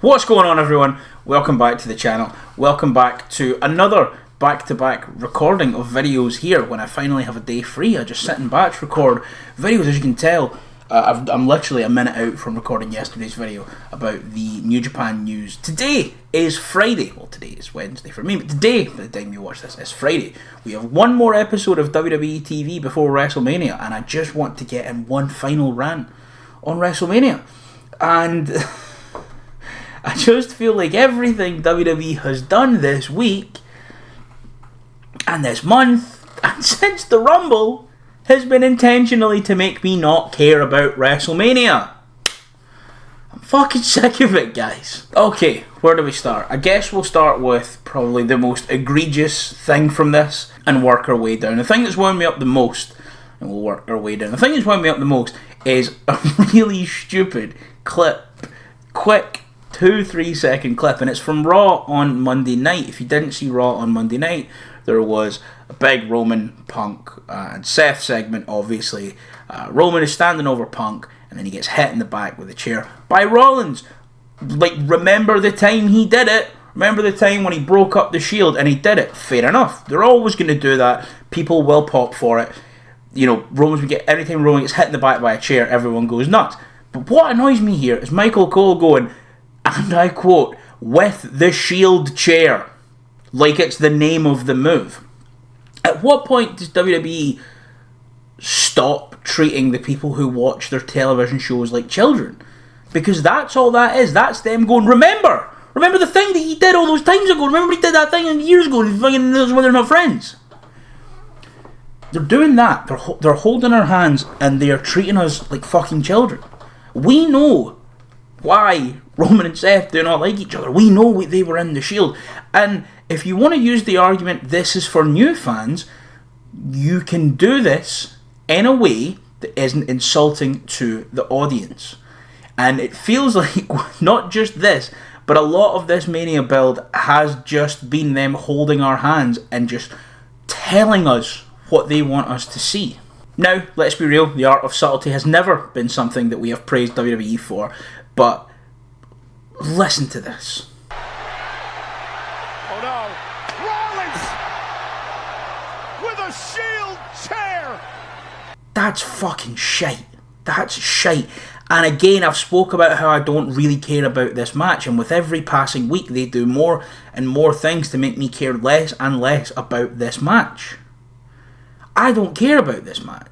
What's going on, everyone? Welcome back to the channel. Welcome back to another back-to-back recording of videos here when I finally have a day free. I just sit and batch record videos. As you can tell, I'm literally a minute out from recording yesterday's video about the New Japan news. Today is Friday. Well, today is Wednesday for me, but today, by the time you watch this, is Friday. We have one more episode of WWE TV before WrestleMania, and I just want to get in one final rant on WrestleMania. And I just feel like everything WWE has done this week and this month and since the Rumble has been intentionally to make me not care about WrestleMania. I'm fucking sick of it, guys. Okay, where do we start? I guess we'll start with probably the most egregious thing from this and work our way down. The thing that's wound me up the most, and we'll work our way down. The thing that's wound me up the most is a really stupid clip. Quick 2-3 second clip, and it's from Raw on Monday night. If you didn't see Raw on Monday night, there was a big Roman, Punk, and Seth segment, obviously. Roman is standing over Punk, and then he gets hit in the back with a chair by Rollins. Like, remember the time he did it? Remember the time when he broke up the Shield and he did it? Fair enough. They're always going to do that. People will pop for it. You know, anytime Roman gets hit in the back by a chair, everyone goes nuts. But what annoys me here is Michael Cole going, and I quote, "with the Shield chair," like it's the name of the move. At what point does WWE stop treating the people who watch their television shows like children? Because that's all that is. That's them going, remember the thing that he did all those times ago. Remember he did that thing years ago, and fucking knows when they're not friends. They're doing that. They're holding our hands and they are treating us like fucking children. We know why Roman and Seth do not like each other. We know they were in the Shield. And if you want to use the argument this is for new fans, you can do this in a way that isn't insulting to the audience. And it feels like not just this, but a lot of this Mania build has just been them holding our hands and just telling us what they want us to see. Now, let's be real, the art of subtlety has never been something that we have praised WWE for, but listen to this. Oh no, Rollins with a Shield chair! That's fucking shite. That's shite. And again, I've spoke about how I don't really care about this match, and with every passing week they do more and more things to make me care less and less about this match. I don't care about this match.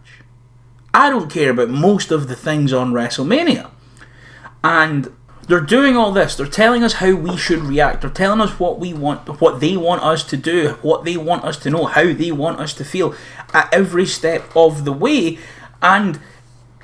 I don't care about most of the things on WrestleMania. And they're doing all this. They're telling us how we should react. They're telling us what we want, what they want us to do, what they want us to know, how they want us to feel at every step of the way. And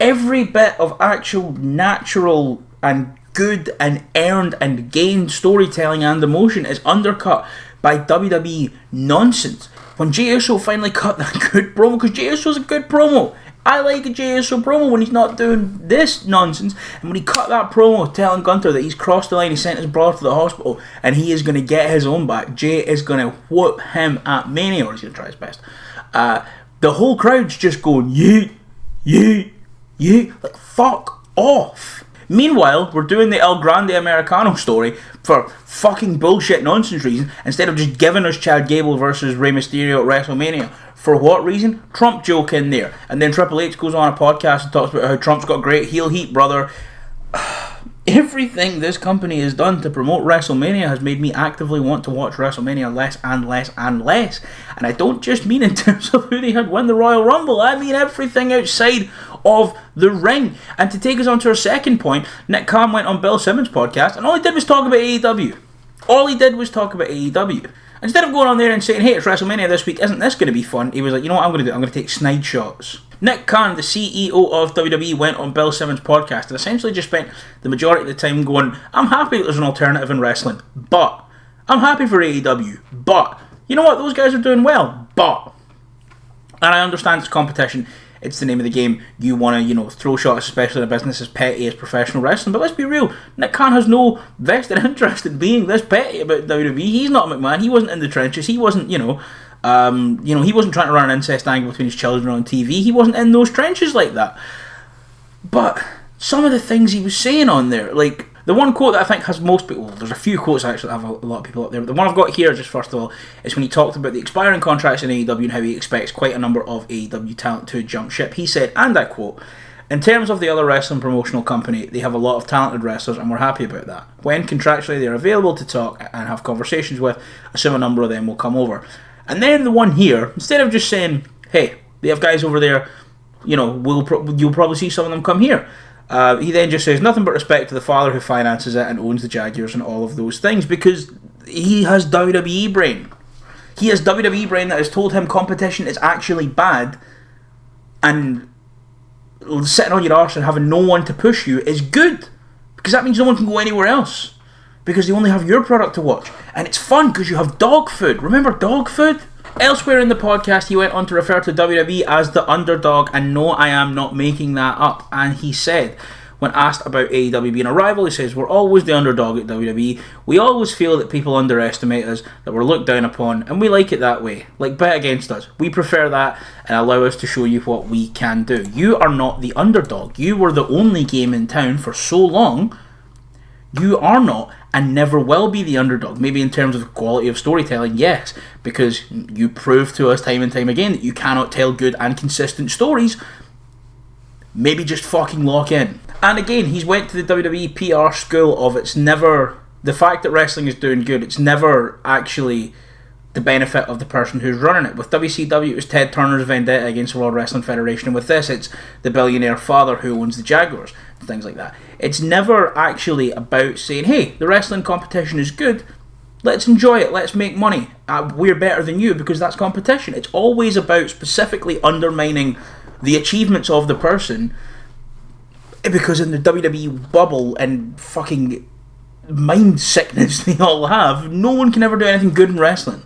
every bit of actual natural and good and earned and gained storytelling and emotion is undercut by WWE nonsense. When Jey Uso finally cut that good promo, because Jey Uso's a good promo. I like a Jey Uso promo when he's not doing this nonsense. And when he cut that promo telling Gunther that he's crossed the line, he sent his brother to the hospital, and he is going to get his own back. Jey is going to whoop him at Mania, or he's going to try his best. The whole crowd's just going, yeet, yeet, yeet. Like, fuck off. Meanwhile, we're doing the El Grande Americano story for fucking bullshit nonsense reason, instead of just giving us Chad Gable versus Rey Mysterio at WrestleMania. For what reason? Trump joke in there. And then Triple H goes on a podcast and talks about how Trump's got great heel heat, brother. Everything this company has done to promote WrestleMania has made me actively want to watch WrestleMania less and less and less. And I don't just mean in terms of who they had win the Royal Rumble. I mean everything outside of the ring. And to take us on to our second point, Nick Khan went on Bill Simmons' podcast and all he did was talk about AEW. All he did was talk about AEW. Instead of going on there and saying, hey, it's WrestleMania this week, isn't this going to be fun? He was like, you know what I'm going to do? I'm going to take snide shots. Nick Khan, the CEO of WWE, went on Bill Simmons' podcast and essentially just spent the majority of the time going, I'm happy that there's an alternative in wrestling, but I'm happy for AEW, but you know what? Those guys are doing well, but. And I understand it's competition. It's the name of the game. You want to, throw shots, especially in a business as petty as professional wrestling. But let's be real. Nick Khan has no vested interest in being this petty about WWE. He's not McMahon. He wasn't in the trenches. He wasn't, he wasn't trying to run an incest angle between his children on TV. He wasn't in those trenches like that. But some of the things he was saying on there, like The one quote that I think has most people, there's a few quotes actually that have a lot of people up there, but the one I've got here, just first of all, is when he talked about the expiring contracts in AEW and how he expects quite a number of AEW talent to jump ship. He said, and I quote, "In terms of the other wrestling promotional company, they have a lot of talented wrestlers and we're happy about that. When contractually they're available to talk and have conversations with, assume a number of them will come over." And then the one here, instead of just saying, "Hey, they have guys over there, you'll probably see some of them come here," he then just says, "Nothing but respect to the father who finances it and owns the Jaguars and all of those things," because he has WWE brain. He has WWE brain that has told him competition is actually bad, and sitting on your arse and having no one to push you is good, because that means no one can go anywhere else, because they only have your product to watch. And it's fun because you have dog food. Remember dog food? Elsewhere in the podcast, he went on to refer to WWE as the underdog, and no, I am not making that up. And he said, when asked about AEW being a rival, he says, "We're always the underdog at WWE. We always feel that people underestimate us, that we're looked down upon, and we like it that way. Like, bet against us. We prefer that and allow us to show you what we can do. You are not the underdog. You were the only game in town for so long. You are not and never will be the underdog. Maybe in terms of quality of storytelling, yes, because you prove to us time and time again that you cannot tell good and consistent stories. Maybe just fucking lock in." And again, he's went to the WWE PR school of it's never the fact that wrestling is doing good. It's never actually the benefit of the person who's running it. With WCW, it was Ted Turner's vendetta against the World Wrestling Federation, and with this, it's the billionaire father who owns the Jaguars, and things like that. It's never actually about saying, "Hey, the wrestling competition is good. Let's enjoy it. Let's make money. We're better than you because that's competition." It's always about specifically undermining the achievements of the person, because in the WWE bubble and fucking mind sickness they all have, no one can ever do anything good in wrestling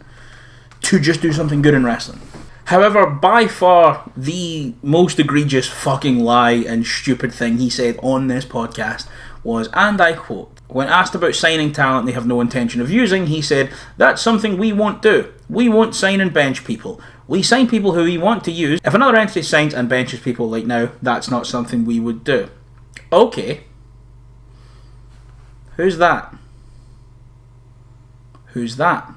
to just do something good in wrestling. However, by far the most egregious fucking lie and stupid thing he said on this podcast was, and I quote, when asked about signing talent they have no intention of using, he said, "That's something we won't do. We won't sign and bench people. We sign people who we want to use. If another entity signs and benches people like now, that's not something we would do." Okay. Who's that? Who's that?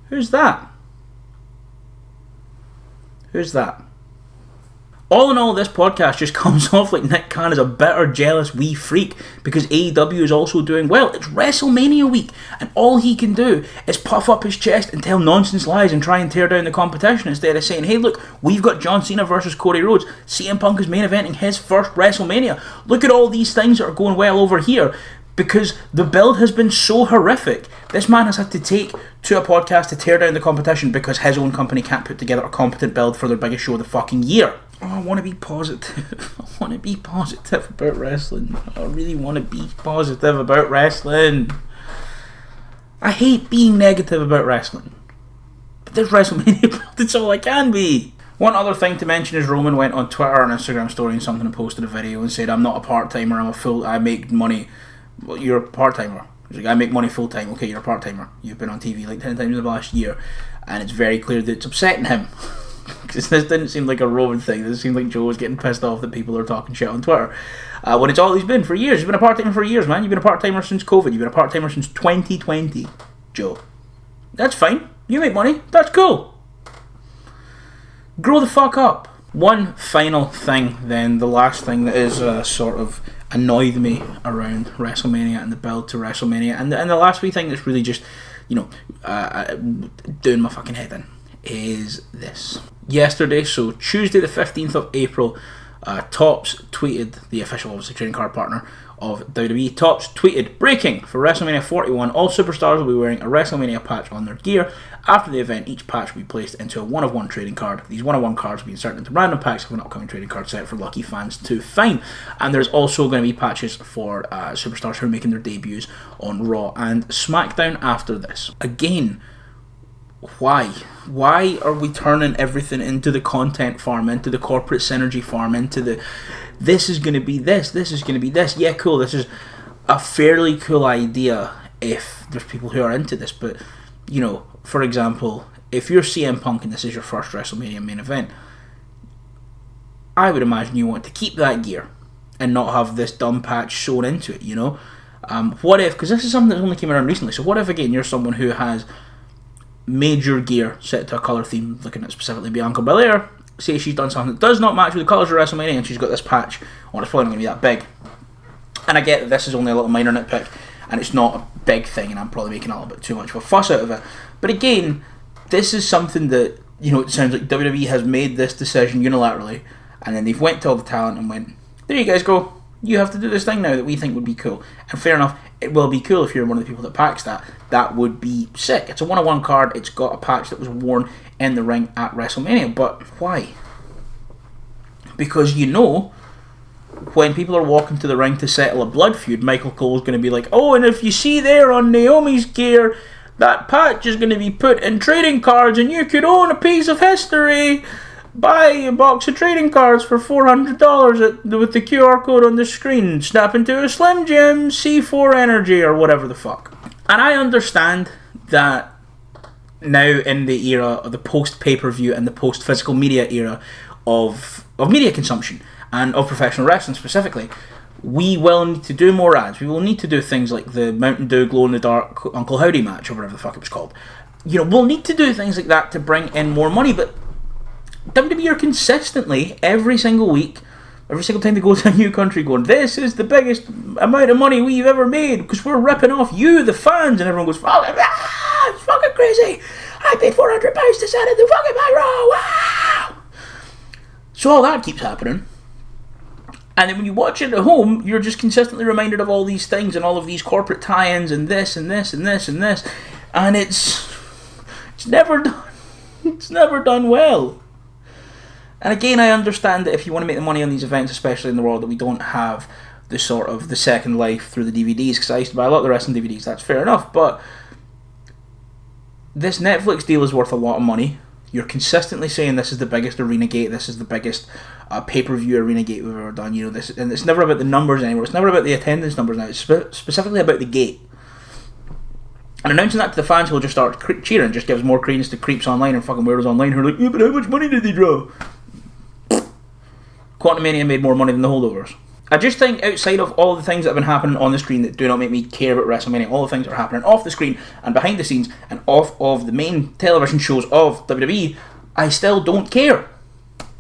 Who's that? Who's that? All in all, this podcast just comes off like Nick Khan is a bitter, jealous wee freak because AEW is also doing well. It's WrestleMania week, and all he can do is puff up his chest and tell nonsense lies and try and tear down the competition instead of saying, "Hey, look, we've got John Cena versus Cody Rhodes. CM Punk is main eventing his first WrestleMania. Look at all these things that are going well over here." Because the build has been so horrific. This man has had to take to a podcast to tear down the competition because his own company can't put together a competent build for their biggest show of the fucking year. Oh, I want to be positive. I want to be positive about wrestling. I really want to be positive about wrestling. I hate being negative about wrestling. But this WrestleMania build, it's all I can be. One other thing to mention is Roman went on Twitter and Instagram story and something and posted a video and said, "I'm not a part-timer, I make money." "Well, you're a part-timer." He's like, "I make money full-time." "Okay, you're a part-timer. You've been on TV like 10 times in the last year." And it's very clear that it's upsetting him. Because this didn't seem like a Roman thing. This seemed like Joe was getting pissed off that people are talking shit on Twitter. When it's all he's been for years. You've been a part-timer for years, man. You've been a part-timer since COVID. You've been a part-timer since 2020, Joe. That's fine. You make money. That's cool. Grow the fuck up. One final thing then, the last thing that is sort of annoyed me around WrestleMania and the build to WrestleMania, and the last wee thing that's really just, doing my fucking head in, is this. Yesterday, so Tuesday the 15th of April, Topps tweeted, the official obviously trading card partner of WWE, Topps tweeted, "Breaking for WrestleMania 41, all superstars will be wearing a WrestleMania patch on their gear. After the event, each patch will be placed into a one-of-one trading card. These one-of-one cards will be inserted into random packs of an upcoming trading card set for lucky fans to find." And there's also going to be patches for superstars who are making their debuts on Raw and SmackDown after this. Again, why? Why are we turning everything into the content farm, into the corporate synergy farm, into the this is going to be this is going to be this? Yeah, cool, this is a fairly cool idea if there's people who are into this, but, for example, if you're CM Punk and this is your first WrestleMania main event, I would imagine you want to keep that gear. and not have this dumb patch sewn into it, you know? What if, because this is something that's only came around recently, so what if, again, you're someone who has major gear set to a colour theme, looking at specifically Bianca Belair, say she's done something that does not match with the colours of WrestleMania, and she's got this patch on, it's probably not going to be that big. And I get that this is only a little minor nitpick, and it's not a big thing, and I'm probably making a little bit too much of a fuss out of it. But again, this is something that, you know, it sounds like WWE has made this decision unilaterally, and then they've went to all the talent and went, there you guys go, you have to do this thing now that we think would be cool. And fair enough, it will be cool if you're one of the people that packs that. That would be sick. It's a 1-on-1 card, it's got a patch that was worn in the ring at WrestleMania, but why? Because you know, when people are walking to the ring to settle a blood feud, Michael Cole's going to be like, oh, and if you see there on Naomi's gear, that patch is going to be put in trading cards and you could own a piece of history. Buy a box of trading cards for $400 with the QR code on the screen. Snap into a Slim Jim C4 Energy or whatever the fuck. And I understand that now in the era of the post-pay-per-view and the post-physical media era of media consumption and of professional wrestling specifically, we will need to do more ads. We will need to do things like the Mountain Dew glow-in-the-dark Uncle Howdy match or whatever the fuck it was called. You know, we'll need to do things like that to bring in more money, but WWE are consistently, every single week, every single time they go to a new country going, this is the biggest amount of money we've ever made because we're ripping off you, the fans, and everyone goes, it's fucking crazy. I paid £400 to set it the fucking my Raw. Wow. So all that keeps happening. And then when you watch it at home, you're just consistently reminded of all these things and all of these corporate tie-ins and this and this and this and this. And it's never done. It's never done well. And again, I understand that if you want to make the money on these events, especially in the world that we don't have the sort of the second life through the DVDs, because I used to buy a lot of the wrestling DVDs, that's fair enough, but this Netflix deal is worth a lot of money. You're consistently saying this is the biggest arena gate, this is the biggest pay-per-view arena gate we've ever done, you know, this, and it's never about the numbers anymore, it's never about the attendance numbers now, it's specifically about the gate. And announcing that to the fans who'll just start cheering just gives more credence to creeps online and fucking weirdos online who are like, yeah, but how much money did they draw? Quantumania made more money than the holdovers. I just think outside of all the things that have been happening on the screen that do not make me care about WrestleMania, all the things that are happening off the screen and behind the scenes and off of the main television shows of WWE, I still don't care.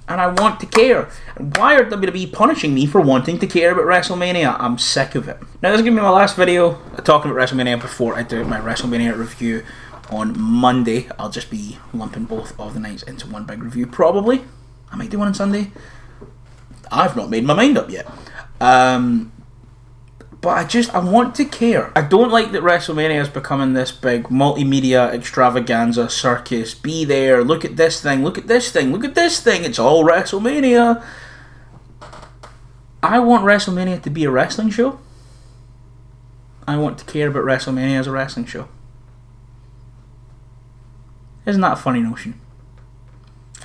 And I want to care. And why are WWE punishing me for wanting to care about WrestleMania? I'm sick of it. Now this is going to be my last video talking about WrestleMania before I do my WrestleMania review on Monday. I'll just be lumping both of the nights into one big review probably. I might do one on Sunday. I've not made my mind up yet. But I want to care. I don't like that WrestleMania is becoming this big multimedia extravaganza circus. Be there, look at this thing, look at this thing, look at this thing. It's all WrestleMania. I want WrestleMania to be a wrestling show. I want to care about WrestleMania as a wrestling show. Isn't that a funny notion?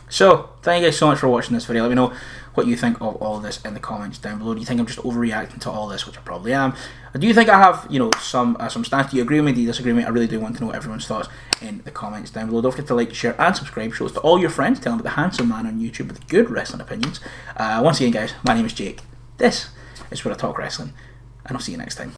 So, thank you guys so much for watching this video. Let me know what you think of all of this in the comments down below. Do you think I'm just overreacting to all this, which I probably am? Do you think I have, you know, some stance? Do you agree with me? Do you disagree with me? I really do want to know everyone's thoughts in the comments down below. Don't forget to like, share, and subscribe. Show us to all your friends. Tell them about the handsome man on YouTube with good wrestling opinions. Once again, guys, my name is Jake. This is where I talk wrestling, and I'll see you next time.